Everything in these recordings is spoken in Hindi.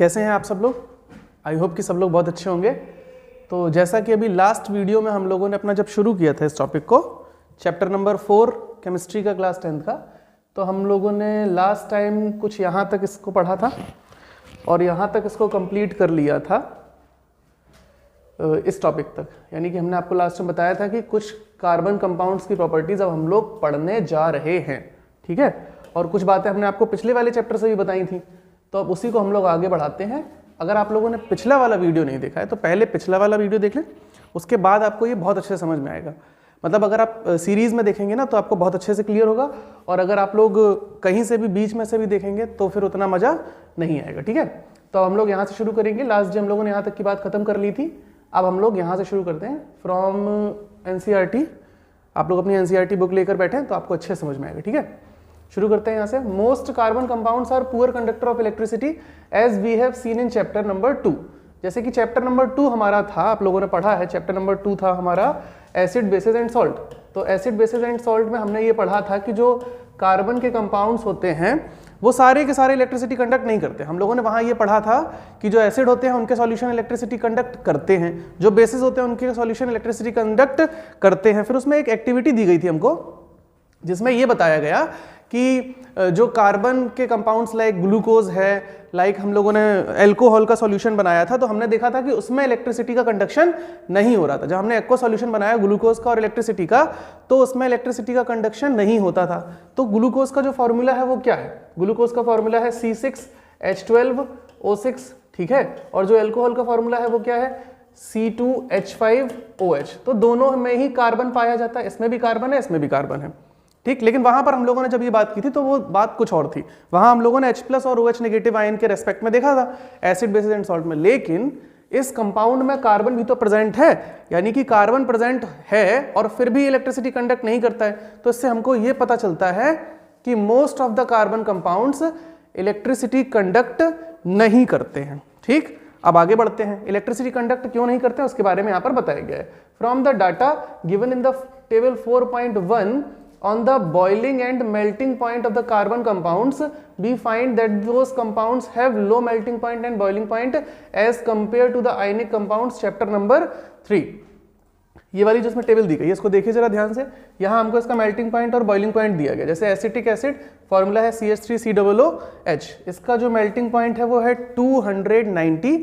कैसे हैं आप सब लोग? आई होप कि सब लोग बहुत अच्छे होंगे। तो जैसा कि अभी लास्ट वीडियो में हम लोगों ने अपना जब शुरू किया था इस टॉपिक को, चैप्टर नंबर 4 केमिस्ट्री का क्लास 10 का, तो हम लोगों ने लास्ट टाइम कुछ यहाँ तक इसको पढ़ा था और यहाँ तक इसको कंप्लीट कर लिया था इस टॉपिक तक। यानी कि हमने आपको लास्ट में बताया था कि कुछ कार्बन कंपाउंड्स की प्रॉपर्टीज अब हम लोग पढ़ने जा रहे हैं, ठीक है। और कुछ बातें हमने आपको पिछले वाले चैप्टर से भी बताई थी, तो अब उसी को हम लोग आगे बढ़ाते हैं। अगर आप लोगों ने पिछला वाला वीडियो नहीं देखा है तो पहले पिछला वाला वीडियो देख लें, उसके बाद आपको ये बहुत अच्छे से समझ में आएगा। मतलब अगर आप सीरीज़ में देखेंगे ना तो आपको बहुत अच्छे से क्लियर होगा, और अगर आप लोग कहीं से भी बीच में से भी देखेंगे तो फिर उतना मज़ा नहीं आएगा, ठीक है। तो हम लोग यहाँ से शुरू करेंगे। लास्ट जब हम लोगों ने यहाँ तक की बात खत्म कर ली थी, अब हम लोग यहाँ से शुरू करते हैं फ्रॉम NCERT। आप लोग अपनी NCERT बुक लेकर बैठे तो आपको अच्छे समझ में आएगा, ठीक है। शुरू करते हैं यहाँ से। Most carbon compounds are poor conductor of electricity as we have seen in chapter number 2। जैसे कि चैप्टर नंबर 2 हमारा था, आप लोगों ने पढ़ा है, चैप्टर नंबर 2 था हमारा एसिड बेसिस एंड सॉल्ट। तो एसिड बेसिस एंड सॉल्ट में हमने ये पढ़ा था कि जो कार्बन के कंपाउंड्स होते हैं वो सारे के सारे इलेक्ट्रिसिटी कंडक्ट नहीं करते। हम लोगों ने वहाँ ये पढ़ा था कि जो एसिड होते हैं उनके सॉल्यूशन इलेक्ट्रिसिटी कंडक्ट करते हैं, जो बेसिस होते हैं उनके सॉल्यूशन इलेक्ट्रिसिटी कंडक्ट करते हैं। फिर उसमें एक एक्टिविटी दी गई थी हमको, जिसमें ये बताया गया कि जो कार्बन के कंपाउंड्स लाइक ग्लूकोज है, लाइक हम लोगों ने एल्कोहल का सॉल्यूशन बनाया था, तो हमने देखा था कि उसमें इलेक्ट्रिसिटी का कंडक्शन नहीं हो रहा था। जब हमने एक्वा सॉल्यूशन बनाया ग्लूकोज का और इलेक्ट्रिसिटी का, तो उसमें इलेक्ट्रिसिटी का कंडक्शन नहीं होता था। तो ग्लूकोज का जो फॉर्मूला है वो क्या है? ग्लूकोज का फॉर्मूला है C6H12O6, ठीक है। और जो एल्कोहल का फॉर्मूला है वो क्या है? C2H5OH। तो दोनों में ही कार्बन पाया जाता है, इसमें भी कार्बन है, इसमें भी कार्बन है, ठीक। लेकिन वहां पर हम लोगों ने जब ये बात की थी तो वो बात कुछ और थी। वहां हम लोगों ने H+ और OH नेगेटिव आयन के रेस्पेक्ट में देखा था एसिड बेसिस एंड सॉल्ट में। लेकिन इस कंपाउंड में कार्बन भी तो प्रेजेंट है, यानी कि कार्बन प्रेजेंट है और फिर भी इलेक्ट्रिसिटी कंडक्ट नहीं करता है। तो इससे हमको ये पता चलता है कि most of the carbon compounds electricity conduct नहीं करते हैं, ठीक। अब आगे बढ़ते हैं। इलेक्ट्रिसिटी कंडक्ट क्यों नहीं करते हैं उसके बारे में यहाँ पर बताया गया है। From the data given in the table 4.1 on the boiling and melting point of the carbon compounds, we find that those compounds have low melting point and boiling point as compared to the ionic compounds, chapter number 3। ये वाली जो इसमें टेबल दी गई है इसको देखिए जरा ध्यान से। यहाँ हमको इसका मेल्टिंग पॉइंट और बॉइलिंग पॉइंट दिया गया। जैसे एसिटिक एसिड फॉर्मूला है CH3COOH, इसका जो मेल्टिंग पॉइंट है वो है 290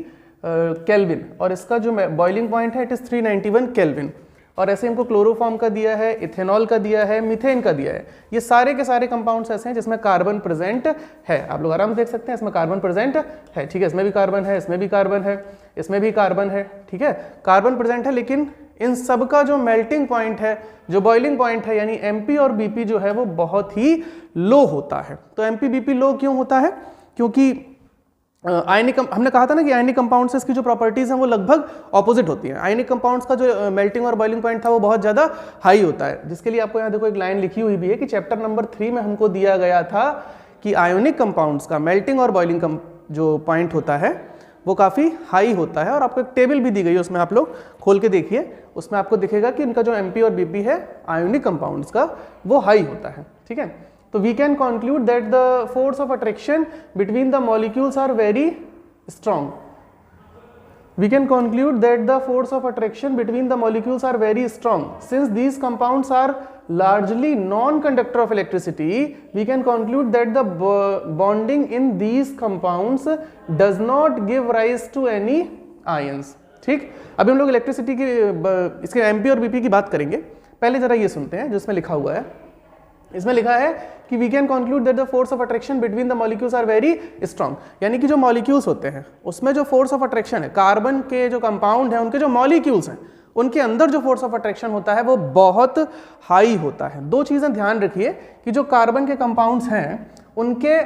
केल्विन और इसका जो बॉइलिंग पॉइंट है इट इज 391 केल्विन। और ऐसे हमको क्लोरोफॉर्म का दिया है, इथेनॉल का दिया है, मीथेन का दिया है। ये सारे के सारे कंपाउंड्स ऐसे हैं जिसमें कार्बन प्रेजेंट है। आप लोग आराम से देख सकते हैं इसमें कार्बन प्रेजेंट है, ठीक है। इसमें भी कार्बन है, इसमें भी कार्बन है, इसमें भी कार्बन है, ठीक है। कार्बन प्रेजेंट है, लेकिन इन सब का जो मेल्टिंग पॉइंट है, जो बॉइलिंग पॉइंट है, यानी MP और BP जो है वो बहुत ही लो होता है। तो MP BP लो क्यों होता है? क्योंकि आयनिक, हमने कहा था ना कि आयनिक कंपाउंड्स की जो प्रॉपर्टीज हैं वो लगभग ऑपोजिट होती हैं। आयनिक कंपाउंड्स का जो मेल्टिंग और बॉइलिंग पॉइंट था वो बहुत ज़्यादा हाई होता है, जिसके लिए आपको यहाँ देखो एक लाइन लिखी हुई भी है कि चैप्टर नंबर 3 में हमको दिया गया था कि आयोनिक कंपाउंड्स का मेल्टिंग और बॉइलिंग जो पॉइंट होता है वो काफ़ी हाई होता है। और आपको एक टेबल भी दी गई है, उसमें आप लोग खोल के देखिए, उसमें आपको दिखेगा कि इनका जो MP और BP है आयोनिक कंपाउंड्स का वो हाई होता है, ठीक है। तो we can conclude that the force of attraction between the molecules are very strong. We can conclude that the force of attraction between the molecules are very strong. Since these compounds are largely non-conductor of electricity, we can conclude that the bonding in these compounds does not give rise to any ions. ठीक, अभी हम लोग इलेक्ट्रिसिटी की इसके MP और BP की बात करेंगे। पहले जरा ये सुनते हैं जो इसमें लिखा हुआ है। इसमें लिखा है कि we can conclude that the force of attraction between the molecules are very strong. यानी कि जो मॉलिक्यूल्स होते हैं उसमें जो फोर्स ऑफ अट्रैक्शन है, कार्बन के जो कंपाउंड है उनके जो मॉलिक्यूल्स हैं उनके अंदर जो फोर्स ऑफ अट्रैक्शन होता है वो बहुत हाई होता है। दो चीज़ें ध्यान रखिए कि जो कार्बन के कंपाउंड्स हैं उनके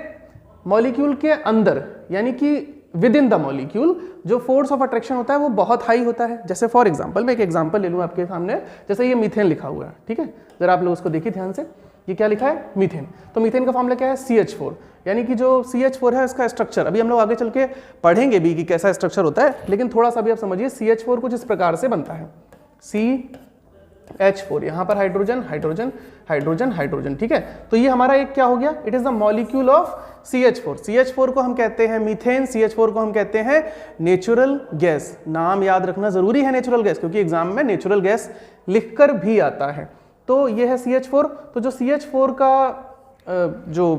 मॉलिक्यूल के अंदर, यानी कि विद इन द मॉलिक्यूल, जो फोर्स ऑफ अट्रैक्शन होता है वो बहुत हाई होता है। जैसे फॉर एग्जांपल, मैं एक एग्जांपल ले लूँ आपके सामने। जैसे ये मीथेन लिखा हुआ है, ठीक है, जरा आप लोग उसको देखिए ध्यान से। ये क्या लिखा है? मीथेन। तो मीथेन का फॉर्मूला क्या है? CH4। यानी कि जो CH4 है इसका स्ट्रक्चर अभी हम लोग आगे चल के पढ़ेंगे भी कि कैसा स्ट्रक्चर होता है, लेकिन थोड़ा सा भी आप समझिए। CH4 कुछ इस प्रकार से बनता है, CH4, यहाँ पर हाइड्रोजन हाइड्रोजन हाइड्रोजन हाइड्रोजन, ठीक है। तो ये हमारा एक क्या हो गया? It is the molecule of CH4, CH4 को हम कहते हैं मीथेन, CH4 को हम कहते हैं नेचुरल गैस। नाम याद रखना जरूरी है नेचुरल गैस, क्योंकि एग्जाम में नेचुरल गैस लिखकर भी आता है। तो ये है CH4। तो जो CH4 का जो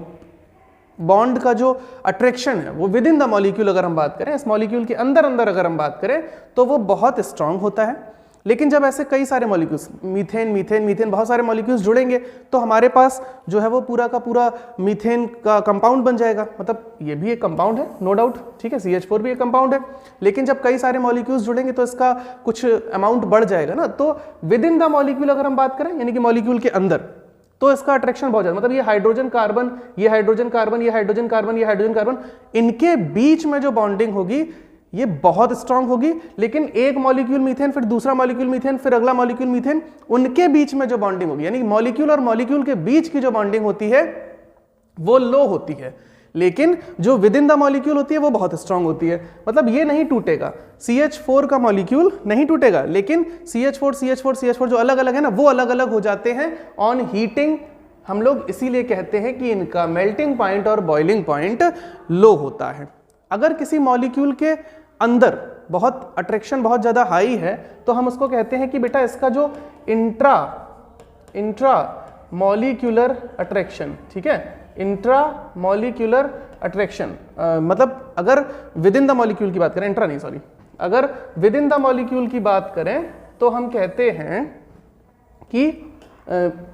बॉन्ड का जो अट्रैक्शन है वो विद इन द मॉलिक्यूल अगर हम बात करें, इस मॉलिक्यूल के अंदर अंदर अगर हम बात करें तो वो बहुत स्ट्रांग होता है। लेकिन जब ऐसे कई सारे मॉलिक्यूल्स मीथेन मीथेन मीथेन बहुत सारे मॉलिक्यूल्स जुड़ेंगे तो हमारे पास जो है वो पूरा का पूरा मीथेन का कंपाउंड बन जाएगा। मतलब ये भी एक कंपाउंड है, नो डाउट, ठीक है, CH4 भी एक कंपाउंड है। लेकिन जब कई सारे मॉलिक्यूल्स जुड़ेंगे तो इसका कुछ अमाउंट बढ़ जाएगा ना। तो विद इन द मॉलिक्यूल अगर हम बात करें, यानी कि मॉलिक्यूल के अंदर, तो इसका अट्रैक्शन बहुत ज्यादा, मतलब ये हाइड्रोजन कार्बन, ये हाइड्रोजन कार्बन, ये हाइड्रोजन कार्बन, ये हाइड्रोजन कार्बन, इनके बीच में जो बॉन्डिंग होगी ये बहुत स्ट्रांग होगी। लेकिन एक मॉलिक्यूल मीथेन, फिर दूसरा मॉलिक्यूल मीथेन, फिर अगला मॉलिक्यूल मीथेन, उनके बीच में जो बॉन्डिंग होगी, यानी मॉलिक्यूल और मॉलिक्यूल के बीच की जो बॉन्डिंग होती है वो लो होती है। लेकिन जो विद इन द मॉलिक्यूल होती है वो बहुत स्ट्रांग होती है। मतलब ये नहीं टूटेगा, CH4 का मॉलिक्यूल नहीं टूटेगा, लेकिन CH4 CH4 CH4 जो अलग अलग है ना, वो अलग अलग हो जाते हैं ऑन हीटिंग। हम लोग इसीलिए कहते हैं कि इनका मेल्टिंग पॉइंट और बॉइलिंग पॉइंट लो होता है। अगर किसी मॉलिक्यूल के अंदर बहुत अट्रैक्शन बहुत ज्यादा हाई है तो हम उसको कहते हैं कि बेटा इसका जो इंट्रा मॉलिक्यूलर अट्रैक्शन, ठीक है, इंट्रा मॉलिक्यूलर अट्रैक्शन, मतलब अगर विद इन द मॉलिक्यूल की बात करें, इंट्रा नहीं सॉरी, अगर विद इन द मॉलिक्यूल की बात करें तो हम कहते हैं कि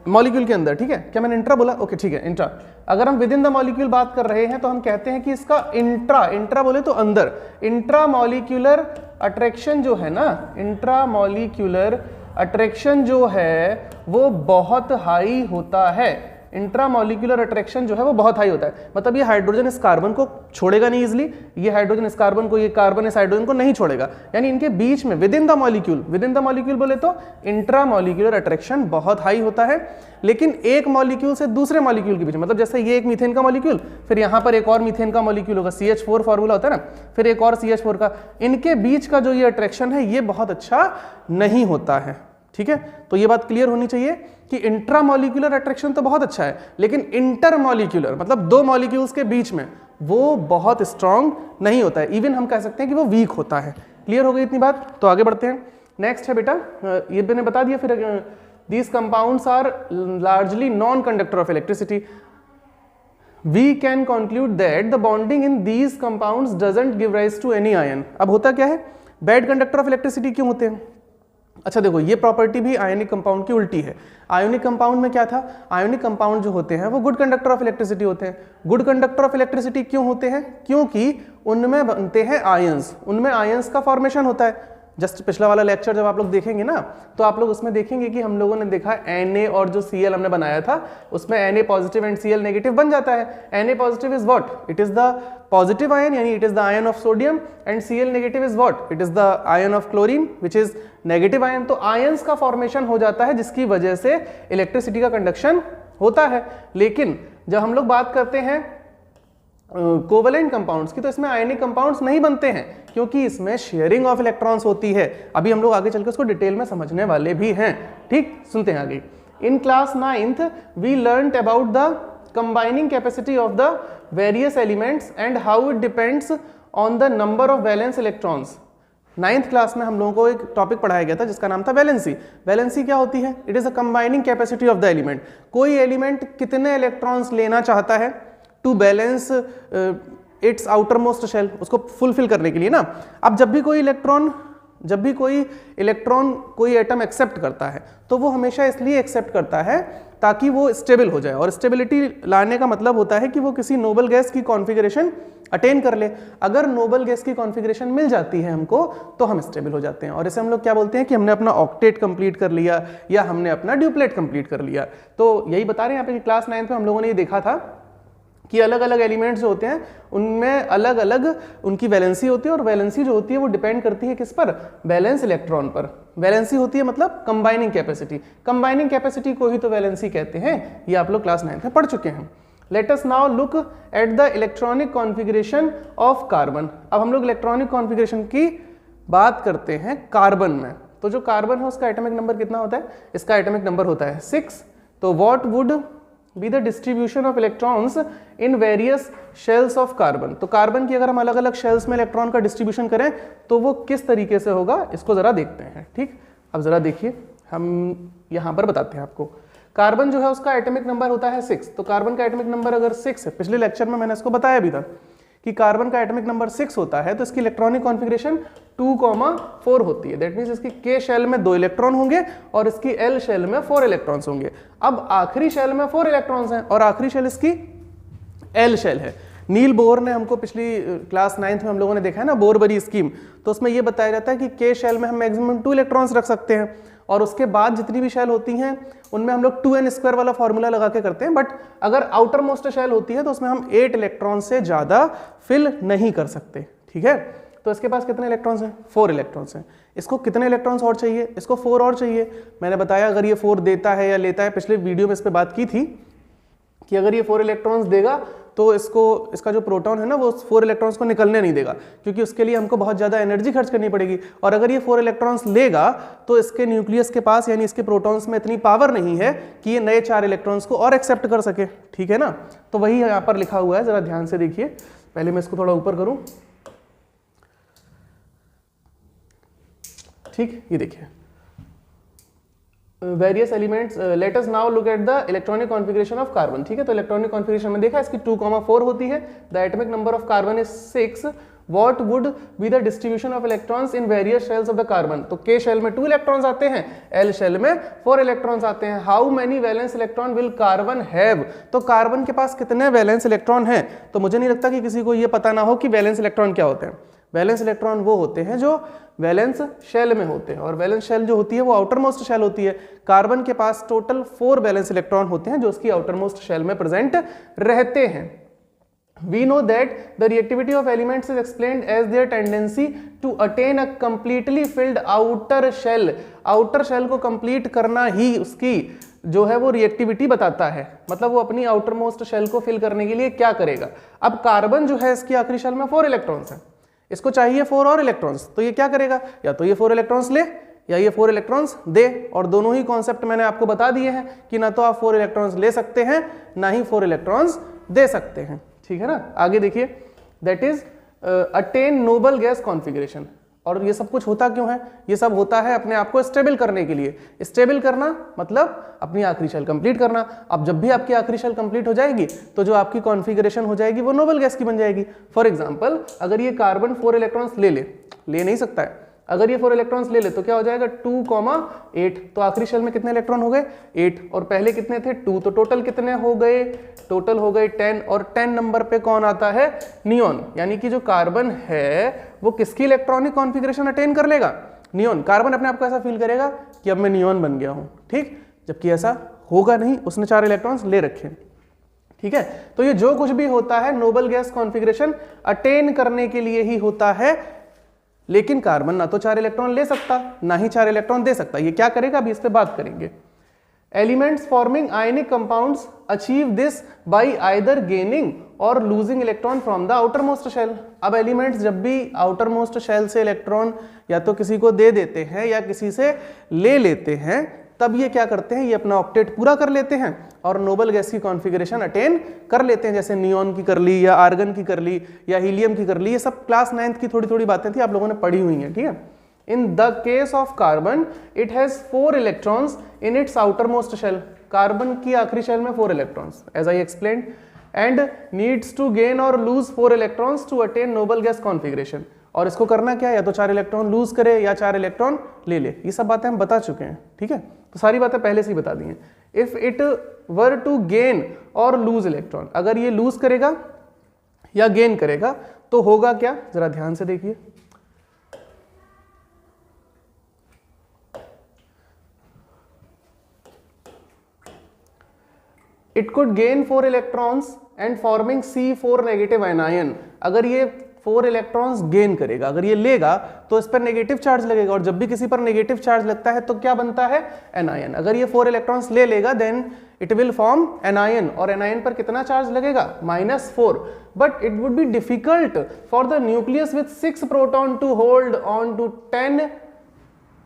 मॉलिक्यूल के अंदर, ठीक है, क्या मैंने इंट्रा बोला? ओके, ठीक है, इंट्रा। अगर हम विद इन द मॉलिक्यूल बात कर रहे हैं तो हम कहते हैं कि इसका इंट्रा बोले तो अंदर, इंट्रा मॉलिक्यूलर अट्रैक्शन जो है ना, इंट्रा मॉलिक्यूलर अट्रैक्शन जो है वो बहुत हाई होता है। इंट्रा मॉलिक्यूलर अट्रैक्शन जो है वो बहुत हाई होता है। मतलब ये हाइड्रोजन इस कार्बन को छोड़ेगा नहीं इजिली, ये हाइड्रोजन इस कार्बन को, ये कार्बन इस हाइड्रोजन को नहीं छोड़ेगा। यानी इनके बीच में विद इन द मॉलिक्यूल बोले तो इंट्रा मॉलिक्यूलर अट्रैक्शन बहुत हाई होता है। लेकिन एक मॉलिक्यूल से दूसरे मॉलिक्यूल के बीच में, मतलब जैसे ये एक मीथेन का मॉलिक्यूल, फिर यहाँ पर एक और मीथेन का मॉलिक्यूल होगा, CH4 फॉर्मूला होता है ना, फिर एक और CH4 का, इनके बीच का जो ये अट्रैक्शन है ये बहुत अच्छा नहीं होता है। ठीक है, तो ये बात क्लियर होनी चाहिए कि इंट्रामॉलिक्यूलर अट्रैक्शन तो बहुत अच्छा है, लेकिन इंटरमॉलिक्यूलर मतलब दो मॉलिक्यूल्स के बीच में वो बहुत स्ट्रांग नहीं होता है। इवन हम कह सकते हैं कि वो वीक होता है। क्लियर हो गई इतनी बात? तो आगे बढ़ते हैं। नेक्स्ट है बेटा, ये मैंने बता दिया। फिर these compounds are largely non conductor of electricity. We can conclude that the bonding in these compounds doesn't give rise to any ion। अब होता क्या है, बैड कंडक्टर ऑफ इलेक्ट्रिसिटी क्यों होते हैं? अच्छा देखो, ये प्रॉपर्टी भी आयोनिक कंपाउंड की उल्टी है। आयोनिक कंपाउंड में क्या था, आयोनिक कंपाउंड जो होते हैं वो गुड कंडक्टर ऑफ इलेक्ट्रिसिटी होते हैं। गुड कंडक्टर ऑफ इलेक्ट्रिसिटी क्यों होते हैं? क्योंकि उनमें बनते हैं आयंस, उनमें आयंस का फॉर्मेशन होता है। जस्ट पिछला वाला लेक्चर जब आप लोग देखेंगे ना, तो आप लोग उसमें देखेंगे कि हम लोगों ने देखा Na और जो Cl हमने बनाया था उसमें Na positive and Cl negative बन जाता है। Na positive is what? It is the positive ion, यानी it is the ion of sodium, and Cl negative is what? It is the ion of chlorine which is negative ion. तो आयंस का फॉर्मेशन हो जाता है जिसकी वजह से इलेक्ट्रिसिटी का कंडक्शन होता है। लेकिन जब हम लोग बात करते हैं कोवेलेंट कंपाउंड्स की, तो इसमें आयनिक कंपाउंड्स नहीं बनते हैं क्योंकि इसमें शेयरिंग ऑफ इलेक्ट्रॉन्स होती है। अभी हम लोग आगे चलकर उसको डिटेल में समझने वाले भी हैं। ठीक, सुनते हैं आगे। In class 9th we learned about the combining capacity of the various elements and how it depends on the number of valence electrons. 9th class में हम लोगों को एक टॉपिक पढ़ाया गया था जिसका नाम था वैलेंसी। वैलेंसी क्या होती है? It is a combining capacity of the element. कोई एलिमेंट कितने इलेक्ट्रॉन्स लेना चाहता है to balance its outer most shell, उसको फुलफिल करने के लिए ना। अब जब भी कोई इलेक्ट्रॉन कोई एटम एक्सेप्ट करता है तो वो हमेशा इसलिए एक्सेप्ट करता है ताकि वो स्टेबल हो जाए, और स्टेबिलिटी लाने का मतलब होता है कि वो किसी नोबल गैस की कॉन्फ़िगरेशन अटेन कर ले। अगर नोबल गैस की कॉन्फ़िगरेशन मिल जाती है हमको तो हम स्टेबल हो जाते हैं, और इसे हम लोग क्या बोलते हैं कि हमने अपना ऑक्टेट कंप्लीट कर लिया या हमने अपना ड्यूप्लेट कंप्लीट कर लिया। तो यही बता रहे हैं यहाँ पे कि क्लास 9 में हम लोगों ने ये देखा था कि अलग अलग एलिमेंट्स जो होते हैं उनमें अलग अलग उनकी वैलेंसी होती है, और वैलेंसी जो होती है वो डिपेंड करती है किस पर? वैलेंस इलेक्ट्रॉन पर। वैलेंसी होती है मतलब कंबाइनिंग कैपेसिटी। कंबाइनिंग कैपेसिटी को ही तो वैलेंसी कहते हैं। ये आप लोग क्लास 9 में पढ़ चुके हैं। Let us now look at the electronic configuration of carbon. अब हम लोग इलेक्ट्रॉनिक कॉन्फ़िगरेशन की बात करते हैं कार्बन में। तो जो कार्बन है उसका एटॉमिक नंबर कितना होता है? इसका एटॉमिक नंबर होता है 6। तो what would be the distribution of electrons in various shells of carbon. तो कार्बन की अगर हम अलग अलग शेल्स में इलेक्ट्रॉन का डिस्ट्रीब्यूशन करें तो वो किस तरीके से होगा, इसको जरा देखते हैं। ठीक, अब जरा देखिए, हम यहां पर बताते हैं आपको। कार्बन जो है उसका एटॉमिक नंबर होता है 6, तो कार्बन का एटॉमिक नंबर अगर 6 है, पिछले लेक्चर में मैंने इसको बताया भी था कि कार्बन का एटॉमिक नंबर 6 होता है, तो इसकी इलेक्ट्रॉनिक कॉन्फ़िगरेशन 2,4 होती है। दैट मींस इसकी K शेल में 2 इलेक्ट्रॉन होंगे और इसकी L शेल में 4 इलेक्ट्रॉन्स होंगे। अब आखिरी शेल में 4 इलेक्ट्रॉन्स हैं और आखिरी शेल इसकी L शेल है। नील बोर ने हमको पिछली क्लास 9th में हम लोगों ने देखा है ना, बोरबरी स्कीम, तो उसमें यह बताया जाता है कि K शेल में हम मैक्सिमम 2 इलेक्ट्रॉन्स रख सकते हैं और उसके बाद जितनी भी शेल होती हैं उनमें हम लोग 2n² वाला फॉर्मूला लगा के करते हैं। बट अगर आउटर मोस्ट शेल होती है तो उसमें हम 8 इलेक्ट्रॉन से ज्यादा फिल नहीं कर सकते। ठीक है, तो इसके पास कितने इलेक्ट्रॉन्स हैं? 4 इलेक्ट्रॉन्स हैं। इसको कितने इलेक्ट्रॉन्स और चाहिए? इसको 4 और चाहिए। मैंने बताया अगर ये 4 देता है या लेता है, पिछले वीडियो में इस पर बात की थी कि अगर ये 4 इलेक्ट्रॉन्स देगा तो इसका जो प्रोटॉन है ना वो 4 इलेक्ट्रॉन्स को निकलने नहीं देगा, क्योंकि उसके लिए हमको बहुत ज़्यादा एनर्जी खर्च करनी पड़ेगी। और अगर ये 4 इलेक्ट्रॉन्स लेगा तो इसके न्यूक्लियस के पास यानी इसके प्रोटॉन्स में इतनी पावर नहीं है कि ये नए 4 इलेक्ट्रॉन्स को और एक्सेप्ट कर सके। ठीक है ना, तो वही यहाँ पर लिखा हुआ है, जरा ध्यान से देखिए। पहले मैं इसको थोड़ा ऊपर करूँ। ठीक, ये देखिए various elements. Let us now look at the electronic configuration of carbon. ठीक है, तो इलेक्ट्रॉनिक कॉन्फ़िगरेशन में देखा इसकी 2,4 होती है। The atomic number of carbon is 6। What would be the distribution of electrons in various shells of the carbon? तो K शेल में 2 इलेक्ट्रॉन्स आते हैं, L शेल में 4 इलेक्ट्रॉन्स आते हैं। How many valence electron will carbon have? तो कार्बन के पास कितने वैलेंस इलेक्ट्रॉन हैं? तो मुझे नहीं लगता कि किसी को यह पता ना हो कि वैलेंस इलेक्ट्रॉन क्या होते हैं। वैलेंस इलेक्ट्रॉन वो होते हैं जो वैलेंस शेल में होते हैं, और वैलेंस शेल जो होती है वो आउटर मोस्ट शेल होती है। कार्बन के पास टोटल 4 वैलेंस इलेक्ट्रॉन होते हैं जो उसकी आउटर मोस्ट शेल में प्रेजेंट रहते हैं। We know that the reactivity of elements is explained as their tendency to attain a completely filled outer shell. Outer shell को कंप्लीट करना ही उसकी जो है वो रिएक्टिविटी बताता है, मतलब वो अपनी आउटर मोस्ट शेल को फिल करने के लिए क्या करेगा। अब कार्बन जो है इसकी आखिरी शेल में 4 इलेक्ट्रॉन्स हैं, इसको चाहिए 4 और इलेक्ट्रॉन्स, तो ये क्या करेगा, या तो ये 4 इलेक्ट्रॉन्स ले या ये 4 इलेक्ट्रॉन्स दे। और दोनों ही कॉन्सेप्ट मैंने आपको बता दिए हैं कि ना तो आप 4 इलेक्ट्रॉन्स ले सकते हैं ना ही 4 इलेक्ट्रॉन्स दे सकते हैं। ठीक है ना, आगे देखिए, that is attain noble gas configuration. और ये सब कुछ होता क्यों है? ये सब होता है अपने आप को स्टेबल करने के लिए। स्टेबल करना मतलब अपनी आखिरी शेल कंप्लीट करना। अब जब भी आपकी आखिरी शेल कंप्लीट हो जाएगी तो जो आपकी कॉन्फ़िगरेशन हो जाएगी वो नोबल गैस की बन जाएगी। फॉर एग्जांपल, अगर ये कार्बन 4 इलेक्ट्रॉन्स ले नहीं सकता है, अगर ये 4 इलेक्ट्रॉन्स ले तो क्या हो जाएगा 2,8। तो आखिरी शेल में कितने इलेक्ट्रॉन हो गए 8, और पहले कितने थे 2, तो टोटल कितने हो गए, टोटल हो गए 10। और 10 नंबर पे कौन आता है, नियॉन। यानी कि जो कार्बन है वो किसकी इलेक्ट्रॉनिक कॉन्फ़िगरेशन अटेन कर लेगा, नियॉन। कार्बन अपने आप को ऐसा फील करेगा कि अब मैं नियॉन बन गया हूं, ठीक, जबकि ऐसा होगा नहीं, उसने 4 इलेक्ट्रॉन्स ले रखे। ठीक है, तो ये जो कुछ भी होता है नोबल गैस कॉन्फ़िगरेशन अटेन करने के लिए ही होता है। लेकिन कार्बन ना तो 4 इलेक्ट्रॉन ले सकता ना ही 4 इलेक्ट्रॉन दे सकता। ये क्या करेगा अभी इस पे बात करेंगे। Elements forming ionic compounds achieve this by either gaining or losing electron from the outer most shell. अब एलिमेंट्स जब भी आउटर मोस्ट शेल से इलेक्ट्रॉन या तो किसी को दे देते हैं या किसी से ले लेते हैं, तब ये क्या करते हैं, ये अपना ऑक्टेट पूरा कर लेते हैं और नोबल गैस की कॉन्फ़िगरेशन अटेन कर लेते हैं। जैसे नियॉन की कर ली या आर्गन की कर ली या हीलियम की कर ली। ये सब क्लास 9th की थोड़ी थोड़ी बातें थी, आप लोगों ने पढ़ी हुई हैं। ठीक है, in the case of carbon it has 4 electrons in its outer most shell. Carbon की आखिरी शेल में 4 electrons, as I explained, and needs to gain और lose 4 electrons to attain noble gas configuration. और इसको करना क्या है, या तो 4 इलेक्ट्रॉन लूज करे या 4 इलेक्ट्रॉन ले ले। ये सब बातें हम बता चुके हैं। ठीक है, तो सारी बातें पहले से ही बता दी हैं। If it were to gain और लूज इलेक्ट्रॉन, अगर ये लूज करेगा या गेन करेगा तो होगा क्या, जरा ध्यान से देखिए। It could gain 4 electrons and forming C4 negative ion. अगर ये 4 इलेक्ट्रॉन्स गेन करेगा, अगर ये लेगा तो इस पर नेगेटिव चार्ज लगेगा, और जब भी किसी पर नेगेटिव चार्ज लगता है तो क्या बनता है, एनायन। अगर ये 4 इलेक्ट्रॉन्स ले लेगा then it will form anion, और एनायन पर कितना चार्ज लगेगा, -4। But it would be difficult for the nucleus with 6 proton to hold on to 10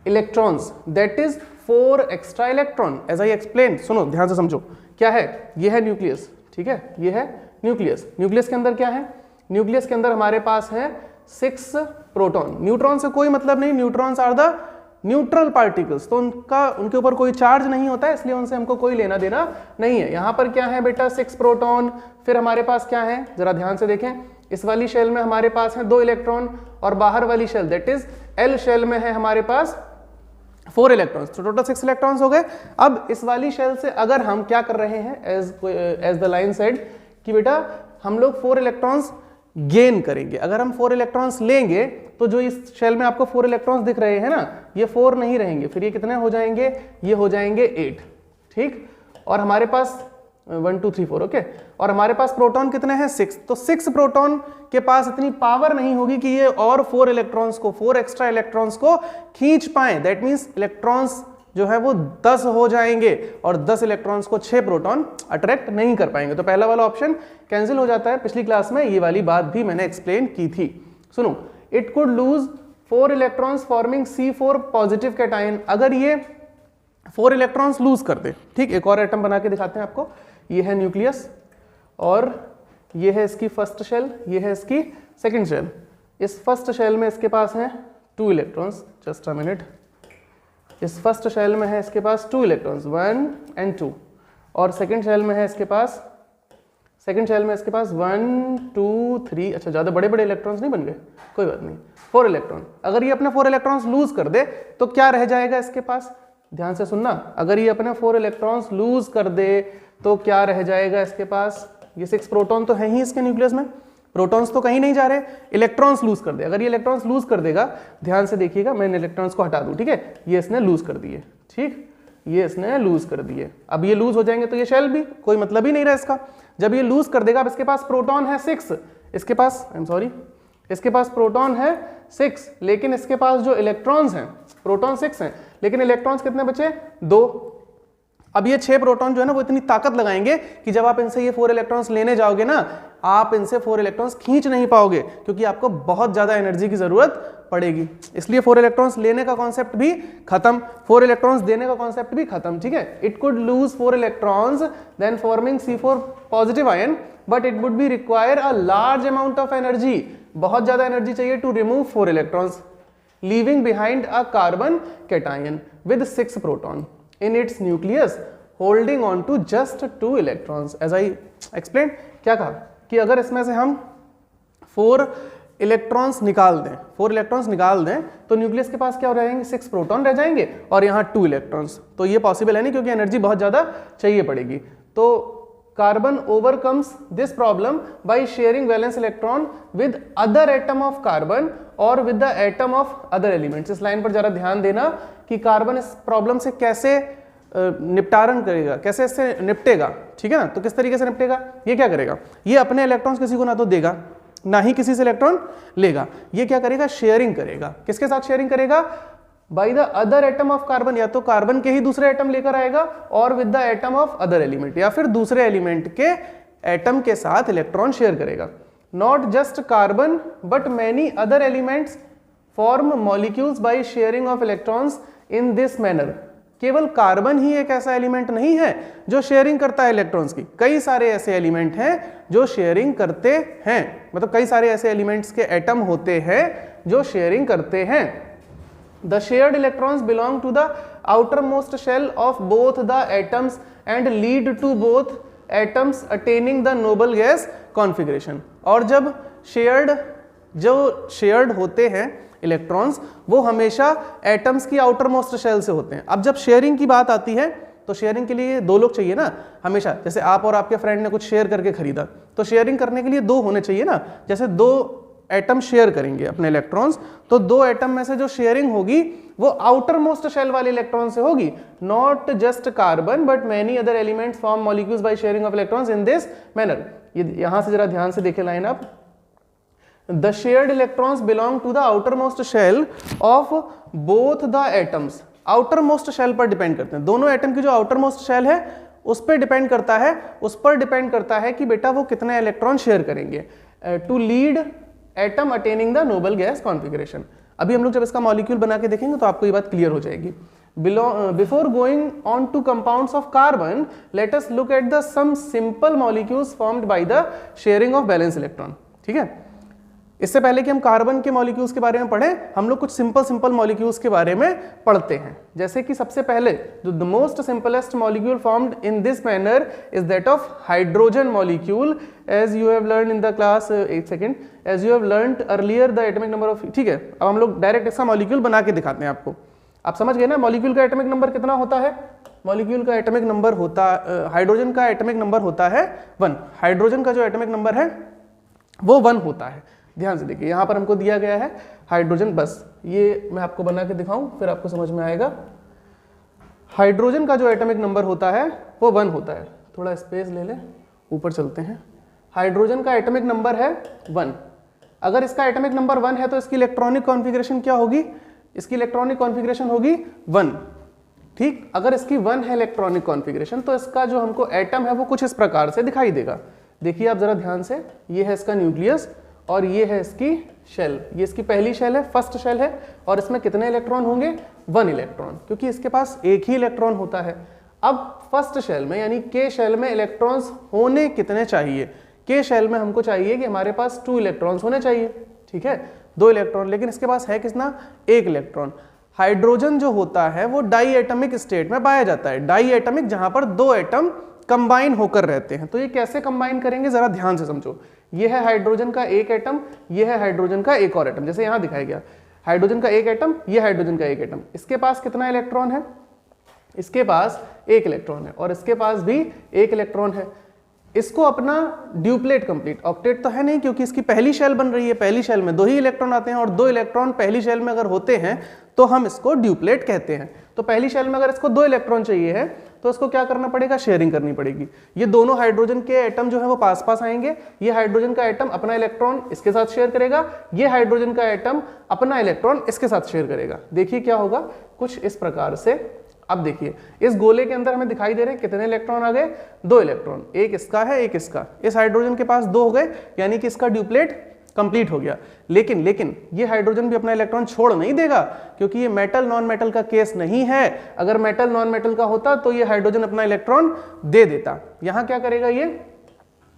electrons, that is 4 extra electron. As I explain, सुनो ध्यान से समझो क्या है, ये है न्यूक्लियस, ठीक है, ये है न्यूक्लियस। न्यूक्लियस के अंदर क्या है, न्यूक्लियस के अंदर हमारे पास है 6 प्रोटॉन। न्यूट्रॉन से कोई मतलब नहीं, neutrons are the neutral particles, तो उनके ऊपर कोई चार्ज नहीं होता है, इसलिए उनसे हमको कोई लेना देना नहीं है। यहाँ पर क्या है बेटा, 6 प्रोटॉन। फिर हमारे पास क्या है, जरा ध्यान से देखें, इस वाली शेल में हमारे पास है 2 इलेक्ट्रॉन, और बाहर वाली shell that is L shell में है हमारे पास 4 इलेक्ट्रॉन्स, तो टोटल 6 इलेक्ट्रॉन्स हो गए। अब इस वाली शेल से अगर हम क्या कर रहे हैं, एज द लाइन सेड कि बेटा हम लोग 4 इलेक्ट्रॉन्स गेन करेंगे। अगर हम 4 इलेक्ट्रॉन्स लेंगे तो जो इस शेल में आपको 4 इलेक्ट्रॉन्स दिख रहे हैं ना, ये 4 नहीं रहेंगे, फिर ये कितने हो जाएंगे, ये हो जाएंगे 8, ठीक। और हमारे पास 1 2 3 4 ओके, और हमारे पास प्रोटॉन कितने हैं, 6। तो 6 प्रोटॉन के पास इतनी पावर नहीं होगी कि ये और 4 इलेक्ट्रॉन्स को, 4 एक्स्ट्रा इलेक्ट्रॉन्स को खींच पाए। दैट मीन्स इलेक्ट्रॉन्स जो है वो 10 हो जाएंगे, और 10 इलेक्ट्रॉन्स को 6 प्रोटॉन अट्रैक्ट नहीं कर पाएंगे। तो पहला वाला ऑप्शन कैंसिल हो जाता है। पिछली क्लास में ये वाली बात भी मैंने एक्सप्लेन की थी। सुनो, it could lose 4 electrons forming C4 positive cation. अगर ये 4 इलेक्ट्रॉन्स लूज कर दे, ठीक, एक और एटम बना के दिखाते हैं आपको। ये है न्यूक्लियस, और ये है इसकी फर्स्ट शेल, ये है इसकी सेकंड शेल। इस फर्स्ट शेल में इसके पास हैं 2 इलेक्ट्रॉन्स, जस्ट अ मिनट। इस फर्स्ट शेल में है इसके पास 2 इलेक्ट्रॉन्स, 1 and 2, और सेकंड शेल में है इसके पास 1 2 3, अच्छा ज़्यादा बड़े बड़े इलेक्ट्रॉन्स नहीं बन गए, कोई बात नहीं, 4 इलेक्ट्रॉन। अगर ये अपने 4 इलेक्ट्रॉन्स लूज कर दे तो क्या रह जाएगा इसके पास, ध्यान से सुनना, अगर ये अपने 4 इलेक्ट्रॉन्स लूज कर दे तो क्या रह जाएगा इसके पास, ये 6 प्रोटॉन तो है ही इसके न्यूक्लियस में, प्रोटॉन्स तो कहीं नहीं जा रहे, इलेक्ट्रॉन्स लूज कर दे। अगर ये इलेक्ट्रॉन्स लूज कर देगा, ध्यान से देखिएगा, मैंने इलेक्ट्रॉन्स को हटा दूं, ठीक है, ये इसने लूज कर दिए, ठीक, ये इसने लूज कर दिए। अब ये लूज हो जाएंगे तो ये शेल भी कोई मतलब ही नहीं रहा इसका। जब ये लूज कर देगा, अब इसके पास प्रोटॉन है 6, इसके पास इसके पास प्रोटॉन है 6, लेकिन इसके पास जो इलेक्ट्रॉन्स हैं, प्रोटॉन 6 हैं, लेकिन इलेक्ट्रॉन्स कितने बचे, 2। अब ये 6 प्रोटॉन जो है ना वो इतनी ताकत लगाएंगे कि जब आप इनसे ये 4 इलेक्ट्रॉन्स लेने जाओगे ना, आप इनसे 4 इलेक्ट्रॉन्स खींच नहीं पाओगे, क्योंकि आपको बहुत ज्यादा एनर्जी की जरूरत पड़ेगी। इसलिए 4 इलेक्ट्रॉन्स लेने का कॉन्सेप्ट भी खत्म, 4 इलेक्ट्रॉन्स देने का कॉन्सेप्ट भी खत्म, ठीक है। It could lose 4 electrons then forming C4 positive ion, but it would be require a large amount of energy, बहुत ज्यादा एनर्जी चाहिए to remove 4 electrons, leaving behind a carbon cation with 6 proton in its nucleus holding on to just 2 electrons. as I explained, क्या कहा कि अगर इसमें से हम 4 इलेक्ट्रॉन्स निकाल दें तो न्यूक्लियस के पास क्या हो जाएंगे, 6 प्रोटॉन रह जाएंगे और यहाँ 2 इलेक्ट्रॉन्स। तो ये पॉसिबल है नहीं, क्योंकि एनर्जी बहुत ज़्यादा चाहिए पड़ेगी। तो carbon overcomes this problem by sharing valence electron with other atom of carbon or with the atom of other elements. इस लाइन पर जरा ध्यान देना कि कार्बन इस प्रॉब्लम से कैसे निपटारण करेगा, कैसे इससे निपटेगा, ठीक है ना। तो किस तरीके से निपटेगा, ये क्या करेगा, ये अपने इलेक्ट्रॉन्स किसी को ना तो देगा, ना ही किसी से इलेक्ट्रॉन लेगा। ये क्या करेगा, शेयरिंग करेगा। किसके साथ शेयरिंग करेगा, by the other atom of carbon, या तो कार्बन के ही दूसरे एटम लेकर आएगा, और with the atom of other element, या फिर दूसरे एलिमेंट के एटम के साथ इलेक्ट्रॉन शेयर करेगा। Not just carbon but many other elements form molecules by sharing of electrons in this manner. केवल कार्बन ही एक ऐसा एलिमेंट नहीं है जो शेयरिंग करता है इलेक्ट्रॉन्स की, कई सारे ऐसे एलिमेंट हैं जो शेयरिंग करते हैं, मतलब कई सारे ऐसे एलिमेंट्स के एटम होते हैं जो शेयरिंग करते हैं। The shared electrons belong to the outermost shell of both the atoms and lead to both atoms attaining the noble gas configuration. और जब शेयर्ड होते हैं इलेक्ट्रॉन्स, वो हमेशा एटम्स की आउटर मोस्ट शेल से होते हैं। अब जब शेयरिंग की बात आती है तो शेयरिंग के लिए 2 लोग चाहिए ना हमेशा। जैसे आप और आपके फ्रेंड ने कुछ शेयर करके खरीदा, तो शेयरिंग करने के लिए 2 होने चाहिए ना। जैसे 2 एटम शेयर करेंगे अपने इलेक्ट्रॉन्स, तो 2 एटम में से जो शेयरिंग होगी वो आउटर मोस्ट शेल वाले इलेक्ट्रॉन से होगी। Not just carbon but many other elements form molecules by sharing of electrons in this manner. ये यहां से जरा ध्यान से देखें line up. The shared electrons belong to the outer most shell of both the atoms. Outer most shell पर डिपेंड करते हैं, दोनों एटम की जो आउटर मोस्ट शेल है उस पर डिपेंड करता है कि बेटा वो कितने इलेक्ट्रॉन शेयर करेंगे। To lead atom attaining the noble gas configuration. अभी हम लोग जब इसका मॉलिक्यूल बना के देखेंगे तो आपको ये बात क्लियर हो जाएगी। Before going on to compounds of carbon, let us look at the some simple molecules formed by the sharing of valence electron. ठीक है, इससे पहले कि हम कार्बन के मॉलिक्यूल्स के बारे में पढ़ें, हम लोग कुछ सिंपल मॉलिक्यूल्स के बारे में पढ़ते हैं। जैसे कि सबसे पहले जो the most simplest molecule formed in this manner is that of hydrogen molecule, as you have learn in the class, एक second, as you have learn earlier the atomic number of. ठीक है, अब हम लोग डायरेक्ट इसका मॉलिक्यूल बना के दिखाते हैं आपको। आप समझ गए ना मॉलिक्यूल का एटॉमिक नंबर कितना होता है? मॉलिक्यूल का एटॉमिक नंबर होता, हाइड्रोजन का एटॉमिक नंबर होता है 1। हाइड्रोजन का जो एटॉमिक नंबर है वो 1 होता है। ध्यान से देखिए, यहाँ पर हमको दिया गया है हाइड्रोजन, बस ये मैं आपको बना के दिखाऊं फिर आपको समझ में आएगा। हाइड्रोजन का जो एटॉमिक नंबर होता है वो 1 होता है। थोड़ा स्पेस ले लें, ऊपर चलते हैं। हाइड्रोजन का एटॉमिक नंबर है 1। अगर इसका एटॉमिक नंबर 1 है तो इसकी इलेक्ट्रॉनिक कॉन्फ़िगरेशन क्या होगी? इसकी इलेक्ट्रॉनिक कॉन्फ़िगरेशन होगी 1। ठीक, अगर इसकी 1 है इलेक्ट्रॉनिक कॉन्फ़िगरेशन तो इसका जो हमको एटम है वो कुछ इस प्रकार से दिखाई देगा। देखिए आप जरा ध्यान से, ये है इसका न्यूक्लियस और ये है इसकी शेल। ये इसकी पहली शेल है, फर्स्ट शेल है, और इसमें कितने इलेक्ट्रॉन होंगे? 1 इलेक्ट्रॉन, क्योंकि इसके पास एक ही इलेक्ट्रॉन होता है। अब फर्स्ट शेल में यानी के शेल में इलेक्ट्रॉन्स होने कितने चाहिए? के शेल में हमको चाहिए कि हमारे पास 2 इलेक्ट्रॉन्स होने चाहिए। ठीक है, 2 इलेक्ट्रॉन, लेकिन इसके पास है कितना? 1 इलेक्ट्रॉन। हाइड्रोजन जो होता है वो डाई एटमिक स्टेट में पाया जाता है। डाई एटमिक, जहां पर 2 एटम कंबाइन होकर रहते हैं। तो ये कैसे कंबाइन करेंगे जरा ध्यान से समझो। ये है हाइड्रोजन का एक एटम, ये है हाइड्रोजन का एक और एटम, जैसे यहां दिखाया गया हाइड्रोजन का एक एटम, ये हाइड्रोजन का एक एटम। इसके पास कितना इलेक्ट्रॉन है? इसके पास 1 इलेक्ट्रॉन है, और इसके पास भी 1 इलेक्ट्रॉन है। इसको अपना ड्यूप्लेट कंप्लीट, ऑक्टेट तो है नहीं क्योंकि इसकी पहली शेल बन रही है, पहली शेल में 2 ही इलेक्ट्रॉन आते हैं, और 2 इलेक्ट्रॉन पहली शेल में अगर होते हैं तो हम इसको ड्यूप्लेट कहते हैं। तो पहली शेल में अगर इसको 2 इलेक्ट्रॉन चाहिए है तो इसको क्या करना पड़ेगा? शेयरिंग करनी पड़ेगी। ये दोनों हाइड्रोजन के एटम जो है वो पास पास आएंगे। ये हाइड्रोजन का एटम अपना इलेक्ट्रॉन इसके साथ शेयर करेगा, ये हाइड्रोजन का एटम अपना इलेक्ट्रॉन इसके साथ शेयर करेगा। देखिए क्या होगा, कुछ इस प्रकार से। अब देखिए इस गोले के अंदर हमें दिखाई दे रहे हैं कितने इलेक्ट्रॉन आ गए? 2 इलेक्ट्रॉन, एक इसका है एक इसका। इस हाइड्रोजन के पास 2 हो गए, यानी कि इसका ड्यूप्लेट कंप्लीट हो गया। लेकिन ये हाइड्रोजन भी अपना इलेक्ट्रॉन छोड़ नहीं देगा, क्योंकि ये मेटल नॉन मेटल का केस नहीं है। अगर मेटल नॉन मेटल का होता तो ये हाइड्रोजन अपना इलेक्ट्रॉन दे देता। यहां क्या करेगा?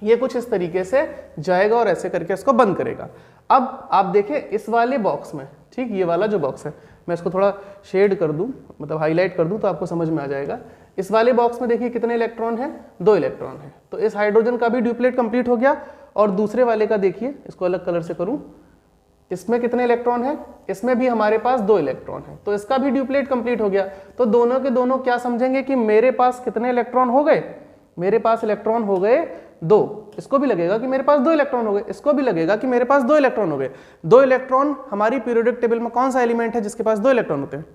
ये कुछ इस तरीके से जाएगा और ऐसे करके इसको बंद करेगा। अब आप देखें इस वाले बॉक्स में, ठीक, ये वाला जो बॉक्स है, मैं इसको थोड़ा शेड कर दूं, मतलब हाईलाइट कर दूं तो आपको समझ में आ जाएगा। इस वाले बॉक्स में देखिए कितने इलेक्ट्रॉन हैं? 2 इलेक्ट्रॉन है। तो इस हाइड्रोजन का भी ड्यूप्लेट कंप्लीट हो गया। और दूसरे वाले का देखिए, इसको अलग कलर से करूं, इसमें कितने इलेक्ट्रॉन है? इसमें भी हमारे पास 2 इलेक्ट्रॉन है, तो इसका भी ड्यूप्लेट कंप्लीट हो गया। तो दोनों के दोनों क्या समझेंगे कि मेरे पास कितने इलेक्ट्रॉन हो गए? मेरे पास इलेक्ट्रॉन हो गए 2। इसको भी लगेगा कि मेरे पास 2 इलेक्ट्रॉन हो गए, इसको भी लगेगा कि मेरे पास 2 इलेक्ट्रॉन हो गए। 2 इलेक्ट्रॉन हमारी पीरियोडिक टेबल में कौन सा एलिमेंट है जिसके पास 2 इलेक्ट्रॉन होते हैं?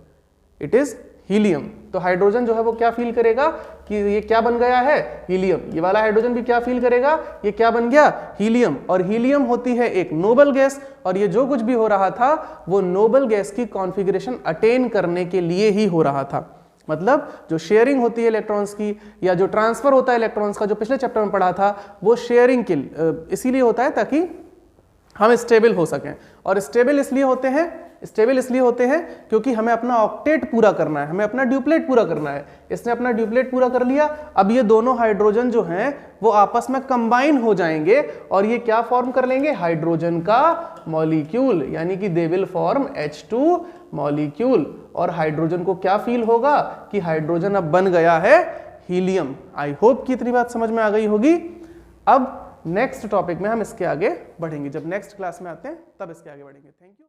It is helium. तो हाइड्रोजन जो है वो क्या फील करेगा कि ये क्या बन गया है? हीलियम। ये वाला हाइड्रोजन भी क्या फील करेगा? ये क्या बन गया? हीलियम। और हीलियम होती है एक नोबल गैस, और ये जो कुछ भी हो रहा था वो नोबल गैस की कॉन्फ़िगरेशन अटेन करने के लिए ही हो रहा था। मतलब जो शेयरिंग होती है इलेक्ट्रॉन्स की, या जो ट्रांसफर होता है इलेक्ट्रॉन्स का, जो पिछले चैप्टर में पढ़ा था, वो शेयरिंग के इसीलिए होता है ताकि हम स्टेबल हो सकें। और स्टेबल इसलिए होते हैं क्योंकि हमें अपना ऑक्टेट पूरा करना है, हमें अपना ड्यूप्लेट पूरा करना है। इसने अपना ड्यूप्लेट पूरा कर लिया। अब ये दोनों हाइड्रोजन जो हैं वो आपस में कंबाइन हो जाएंगे और ये क्या फॉर्म कर लेंगे? हाइड्रोजन का मॉलिक्यूल, यानी कि they will form H2 molecule. और हाइड्रोजन को क्या फील होगा कि हाइड्रोजन अब बन गया है हीलियम। आई होप कि इतनी बात समझ में आ गई होगी। अब नेक्स्ट टॉपिक में हम इसके आगे बढ़ेंगे, जब नेक्स्ट क्लास में आते हैं तब इसके आगे बढ़ेंगे। Thank you.